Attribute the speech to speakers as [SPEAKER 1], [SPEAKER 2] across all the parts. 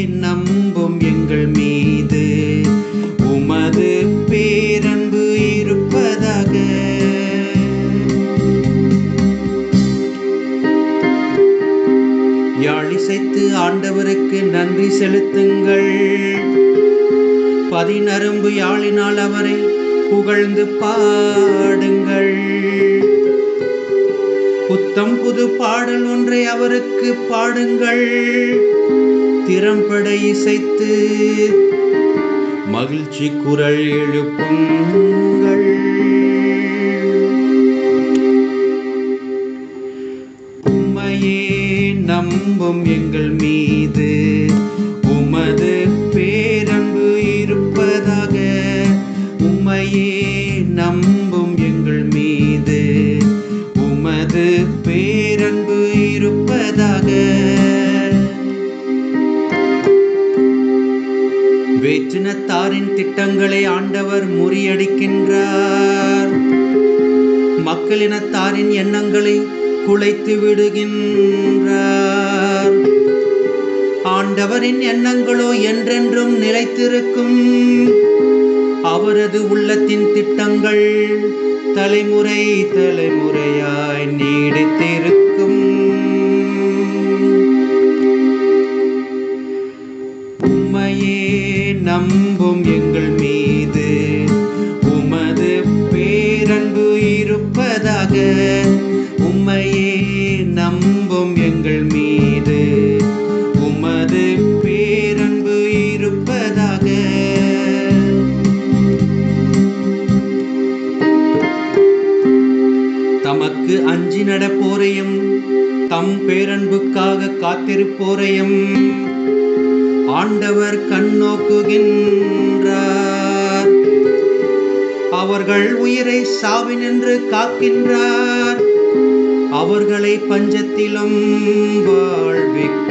[SPEAKER 1] நம்பும் எங்கள் மீது உமது பேரன்பு இருப்பதாக. யாழிசைத்து ஆண்டவருக்கு நன்றி செலுத்துங்கள். பதினரும்பு யாழினால் அவரை புகழ்ந்து பாடுங்கள். புத்தம் புது பாடல் ஒன்றை அவருக்கு பாடுங்கள். திறம்பட இசைத்து மகிழ்ச்சி குரல் எழுப்புங்கள். உம்மையே நம்பும் எங்கள் மீது உமது பேரன்பு இருப்பதாக. உம்மையே நம்பும் எங்கள் மீது உமது பேரன்பு இருப்பதாக. வேற்றினத்தாரின் திட்டங்களை ஆண்டவர் முறியடிக்கின்றார். மக்களினத்தாரின் எண்ணங்களை குலைத்து விடுகின்றார். ஆண்டவரின் எண்ணங்களோ என்றென்றும் நிலைத்திருக்கும். அவரது உள்ளத்தின் திட்டங்கள் தலைமுறை தலைமுறையாய் நீடித்திருக்கும். உம்மையே நம்பும் எங்கள் மீது உமது பேரன்பு இருப்பதாக. உம்மையே நம்பும் எங்கள் மீது உமது பேரன்பு இருப்பதாக. தமக்கு அஞ்சி நடப்போரையும் தம் பேரன்புக்காக காத்திருப்போரையும் ஆண்டவர் கண்ணோக்குகின்றார். அவர்கள் உயிரை சாவினின்று காக்கின்றார். அவர்களை பஞ்சத்திலும் வாழ்விக்கின்றார்.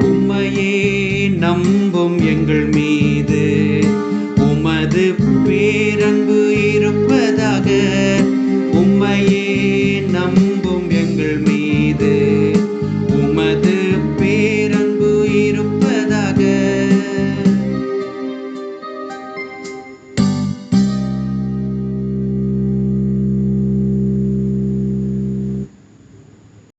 [SPEAKER 1] உம்மையே நம்பும் எங்கள் மீது